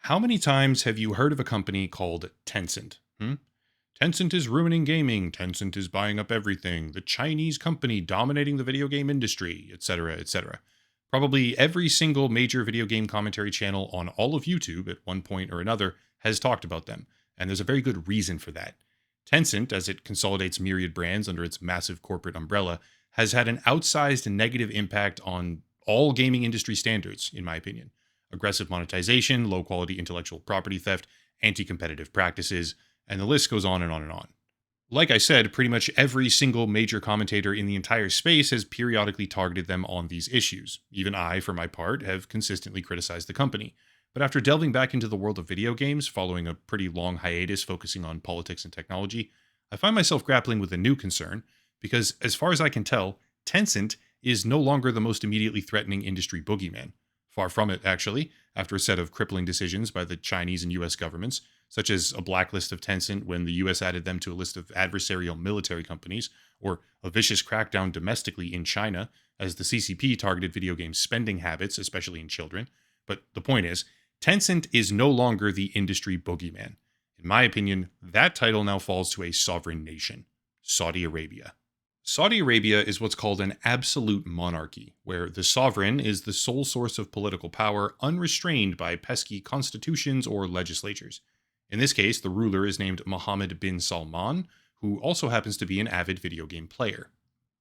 How many times have you heard of a company called Tencent? Tencent is ruining gaming. Tencent is buying up everything. The Chinese company dominating the video game industry, etc., etc. Probably every single major video game commentary channel on all of YouTube at one point or another has talked about them, and there's a very good reason for that. Tencent, as it consolidates myriad brands under its massive corporate umbrella, has had an outsized negative impact on all gaming industry standards, in my opinion. Aggressive monetization, low quality intellectual property theft, anti competitive practices, and the list goes on and on and on. Like I said, pretty much every single major commentator in the entire space has periodically targeted them on these issues. Even I, for my part, have consistently criticized the company. But after delving back into the world of video games, following a pretty long hiatus focusing on politics and technology, I find myself grappling with a new concern, because as far as I can tell, Tencent is no longer the most immediately threatening industry boogeyman. Far from it, actually, after a set of crippling decisions by the Chinese and US governments, such as a blacklist of Tencent when the US added them to a list of adversarial military companies, or a vicious crackdown domestically in China as the CCP targeted video game spending habits, especially in children. But the point is, Tencent is no longer the industry boogeyman. In my opinion, that title now falls to a sovereign nation, Saudi Arabia. Saudi Arabia is what's called an absolute monarchy, where the sovereign is the sole source of political power unrestrained by pesky constitutions or legislatures. In this case, the ruler is named Mohammed bin Salman, who also happens to be an avid video game player.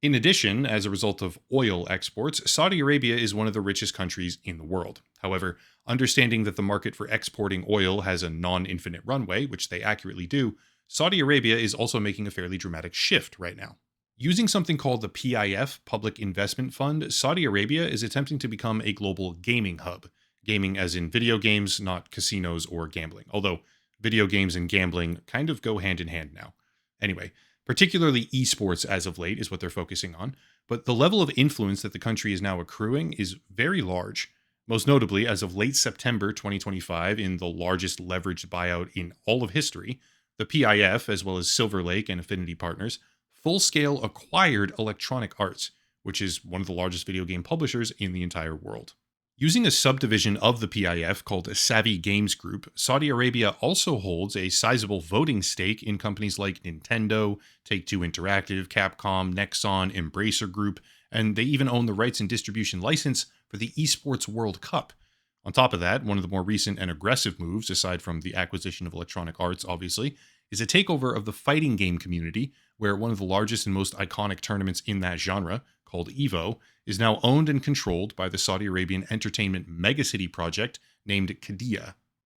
In addition, as a result of oil exports, Saudi Arabia is one of the richest countries in the world. However, understanding that the market for exporting oil has a non-infinite runway, which they accurately do, Saudi Arabia is also making a fairly dramatic shift right now. Using something called the PIF, Public Investment Fund, Saudi Arabia is attempting to become a global gaming hub. Gaming as in video games, not casinos or gambling. Although video games and gambling kind of go hand in hand now. Anyway, particularly esports as of late is what they're focusing on, but the level of influence that the country is now accruing is very large. Most notably, as of late September 2025, in the largest leveraged buyout in all of history, the PIF, as well as Silver Lake and Affinity Partners, full-scale acquired Electronic Arts, which is one of the largest video game publishers in the entire world. Using a subdivision of the PIF called Savvy Games Group, Saudi Arabia also holds a sizable voting stake in companies like Nintendo, Take-Two Interactive, Capcom, Nexon, Embracer Group, and they even own the rights and distribution license for the Esports World Cup. On top of that, one of the more recent and aggressive moves, aside from the acquisition of Electronic Arts, obviously, is a takeover of the fighting game community, where one of the largest and most iconic tournaments in that genre, called EVO, is now owned and controlled by the Saudi Arabian entertainment megacity project named Qiddiya.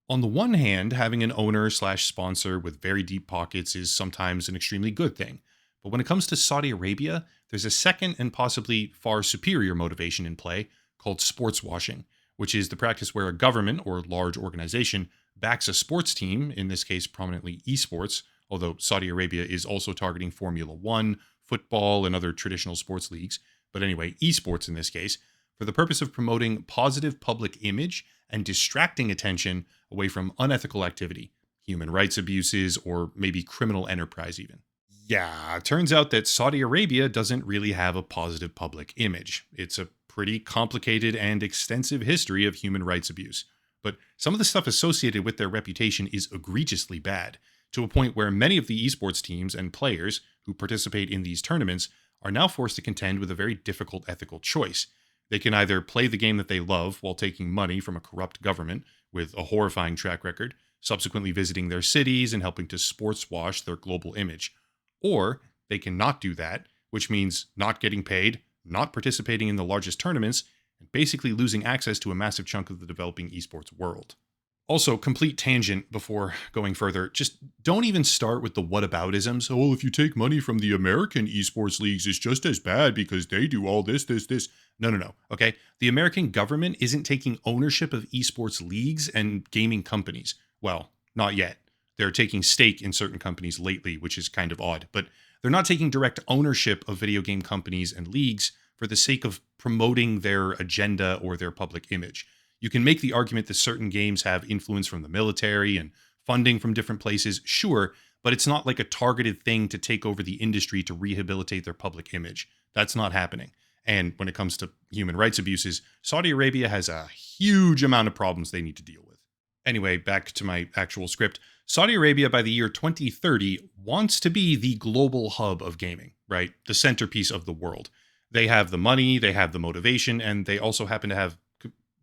On the one hand, having an owner/sponsor with very deep pockets is sometimes an extremely good thing. But when it comes to Saudi Arabia, there's a second and possibly far superior motivation in play called sports washing, which is the practice where a government or large organization backs a sports team, in this case prominently esports, although Saudi Arabia is also targeting Formula One, football, and other traditional sports leagues, but anyway, esports in this case, for the purpose of promoting positive public image and distracting attention away from unethical activity, human rights abuses, or maybe criminal enterprise even. Yeah, it turns out that Saudi Arabia doesn't really have a positive public image. It's a pretty complicated and extensive history of human rights abuse. But some of the stuff associated with their reputation is egregiously bad, to a point where many of the esports teams and players who participate in these tournaments are now forced to contend with a very difficult ethical choice. They can either play the game that they love while taking money from a corrupt government with a horrifying track record, subsequently visiting their cities and helping to sports wash their global image, or they can not do that, which means not getting paid, not participating in the largest tournaments, and basically losing access to a massive chunk of the developing esports world. Also, complete tangent before going further, just don't even start with the whataboutisms. Oh, well, if you take money from the American esports leagues, it's just as bad because they do all this, this, this. No, okay? The American government isn't taking ownership of esports leagues and gaming companies. Well, not yet. They're taking stake in certain companies lately, which is kind of odd, but they're not taking direct ownership of video game companies and leagues for the sake of promoting their agenda or their public image. You can make the argument that certain games have influence from the military and funding from different places, sure, but it's not like a targeted thing to take over the industry to rehabilitate their public image. That's not happening. And when it comes to human rights abuses, Saudi Arabia has a huge amount of problems they need to deal with. Anyway, back to my actual script. Saudi Arabia by the year 2030 wants to be the global hub of gaming, right? The centerpiece of the world. They have the money, they have the motivation, and they also happen to have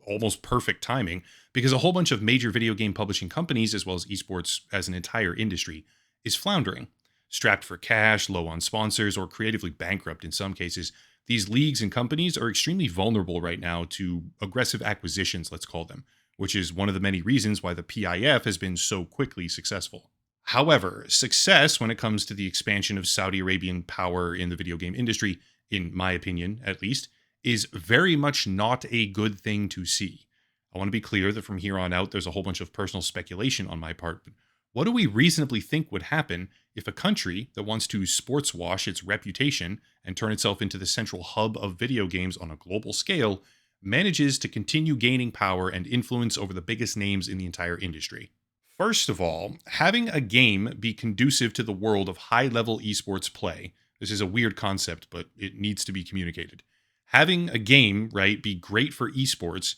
almost perfect timing because a whole bunch of major video game publishing companies, as well as esports as an entire industry, is floundering. Strapped for cash, low on sponsors, or creatively bankrupt in some cases, these leagues and companies are extremely vulnerable right now to aggressive acquisitions, let's call them, which is one of the many reasons why the PIF has been so quickly successful. However, success when it comes to the expansion of Saudi Arabian power in the video game industry, in my opinion at least, is very much not a good thing to see. I want to be clear that from here on out, there's a whole bunch of personal speculation on my part, but what do we reasonably think would happen if a country that wants to sports wash its reputation and turn itself into the central hub of video games on a global scale manages to continue gaining power and influence over the biggest names in the entire industry? First of all, having a game be conducive to the world of high level esports play. This is a weird concept, but it needs to be communicated. Having a game, right, be great for esports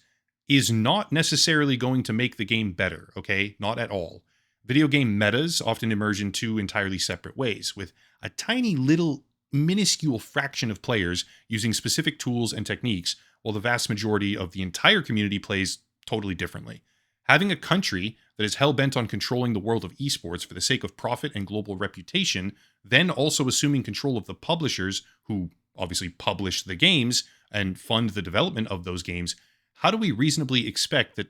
is not necessarily going to make the game better, okay? Not at all. Video game metas often emerge in two entirely separate ways, with a tiny little minuscule fraction of players using specific tools and techniques, while the vast majority of the entire community plays totally differently. Having a country that is hell bent on controlling the world of esports for the sake of profit and global reputation, then also assuming control of the publishers who obviously publish the games and fund the development of those games, how do we reasonably expect that,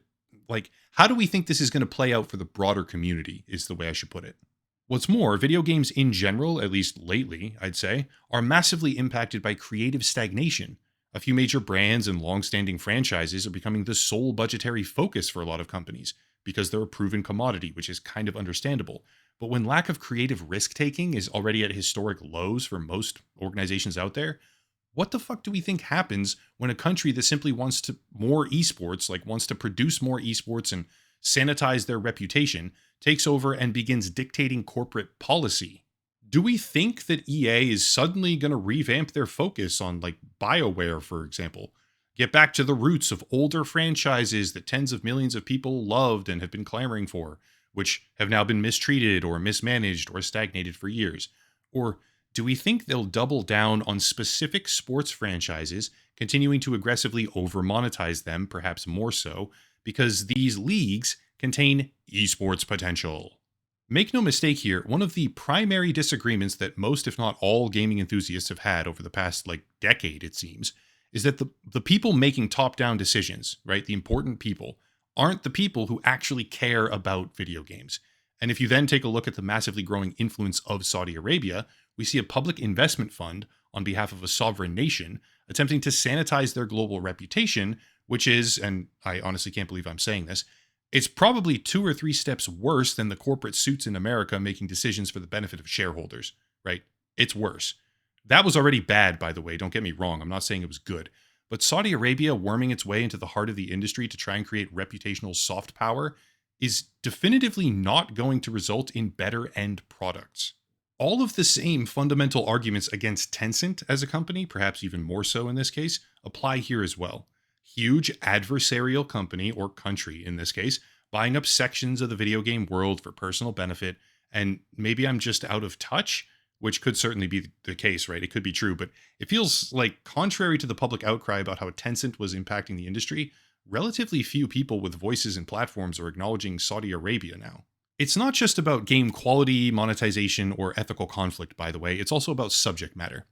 how do we think this is going to play out for the broader community, is the way I should put it. What's more, video games in general, at least lately, I'd say, are massively impacted by creative stagnation. A few major brands and long-standing franchises are becoming the sole budgetary focus for a lot of companies because they're a proven commodity, which is kind of understandable. But when lack of creative risk-taking is already at historic lows for most organizations out there, what the fuck do we think happens when a country that simply wants to more esports, like wants to produce more esports and sanitize their reputation, takes over and begins dictating corporate policy? Do we think that EA is suddenly going to revamp their focus on, like, BioWare, for example? Get back to the roots of older franchises that tens of millions of people loved and have been clamoring for, which have now been mistreated or mismanaged or stagnated for years? Or do we think they'll double down on specific sports franchises, continuing to aggressively over-monetize them, perhaps more so, because these leagues contain esports potential? Make no mistake here, one of the primary disagreements that most, if not all, gaming enthusiasts have had over the past, decade, it seems, is that the people making top-down decisions, right, the important people, aren't the people who actually care about video games. And if you then take a look at the massively growing influence of Saudi Arabia, we see a public investment fund on behalf of a sovereign nation attempting to sanitize their global reputation, which is, and I honestly can't believe I'm saying this, it's probably 2 or 3 steps worse than the corporate suits in America making decisions for the benefit of shareholders, right? It's worse. That was already bad, by the way. Don't get me wrong. I'm not saying it was good. But Saudi Arabia worming its way into the heart of the industry to try and create reputational soft power is definitively not going to result in better end products. All of the same fundamental arguments against Tencent as a company, perhaps even more so in this case, apply here as well. Huge adversarial company, or country in this case, buying up sections of the video game world for personal benefit, and maybe I'm just out of touch, which could certainly be the case, right? It could be true, but it feels like, contrary to the public outcry about how Tencent was impacting the industry, relatively few people with voices and platforms are acknowledging Saudi Arabia now. It's not just about game quality, monetization, or ethical conflict, by the way, it's also about subject matter.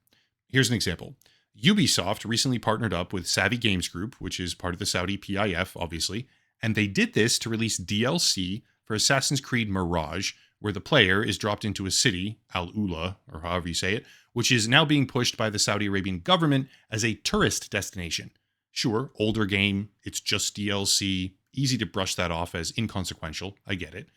Here's an example. Ubisoft recently partnered up with Savvy Games Group, which is part of the Saudi PIF, obviously, and they did this to release DLC for Assassin's Creed Mirage, where the player is dropped into a city, Al Ula, or however you say it, which is now being pushed by the Saudi Arabian government as a tourist destination. Sure, older game, it's just DLC, easy to brush that off as inconsequential, I get it.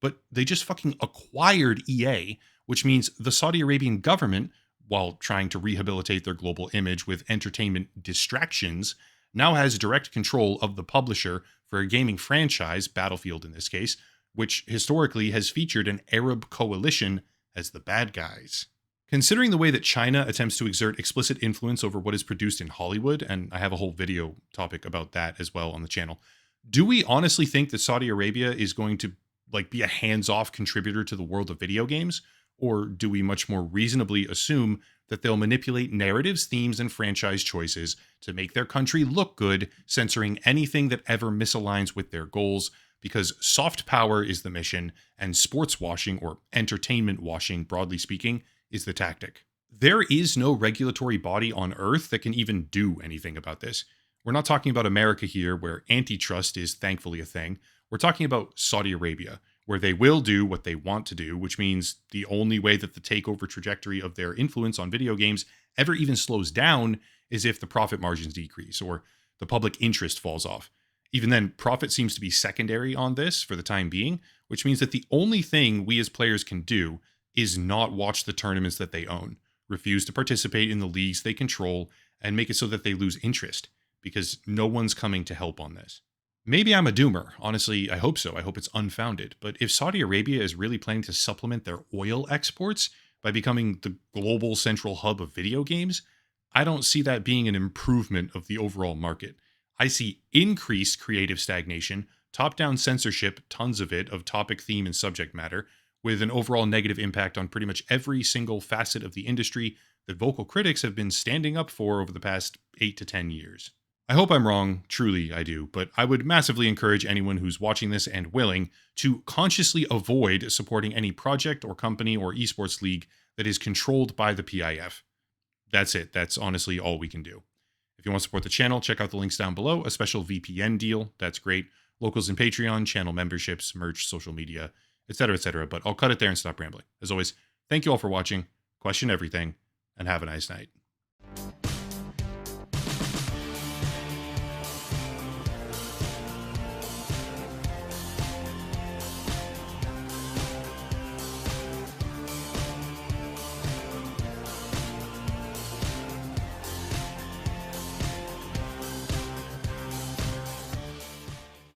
But they just fucking acquired EA, which means the Saudi Arabian government, while trying to rehabilitate their global image with entertainment distractions, now has direct control of the publisher for a gaming franchise, Battlefield in this case, which historically has featured an Arab coalition as the bad guys. Considering the way that China attempts to exert explicit influence over what is produced in Hollywood, and I have a whole video topic about that as well on the channel, Do we honestly think that Saudi Arabia is going to be a hands-off contributor to the world of video games? Or do we much more reasonably assume that they'll manipulate narratives, themes, and franchise choices to make their country look good, censoring anything that ever misaligns with their goals? Because soft power is the mission, and sports washing, or entertainment washing, broadly speaking, is the tactic. There is no regulatory body on earth that can even do anything about this. We're not talking about America here, where antitrust is thankfully a thing. We're talking about Saudi Arabia, where they will do what they want to do, which means the only way that the takeover trajectory of their influence on video games ever even slows down is if the profit margins decrease or the public interest falls off. Even then, profit seems to be secondary on this for the time being, which means that the only thing we as players can do is not watch the tournaments that they own, refuse to participate in the leagues they control, and make it so that they lose interest, because no one's coming to help on this. Maybe I'm a doomer. Honestly, I hope so. I hope it's unfounded. But if Saudi Arabia is really planning to supplement their oil exports by becoming the global central hub of video games, I don't see that being an improvement of the overall market. I see increased creative stagnation, top-down censorship, tons of it, of topic, theme, and subject matter, with an overall negative impact on pretty much every single facet of the industry that vocal critics have been standing up for over the past 8 to 10 years. I hope I'm wrong, truly I do, but I would massively encourage anyone who's watching this and willing to consciously avoid supporting any project or company or esports league that is controlled by the PIF. That's it. That's honestly all we can do. If you want to support the channel, check out the links down below. A special VPN deal, that's great. Locals and Patreon, channel memberships, merch, social media, etc., etc. But I'll cut it there and stop rambling. As always, thank you all for watching, question everything, and have a nice night.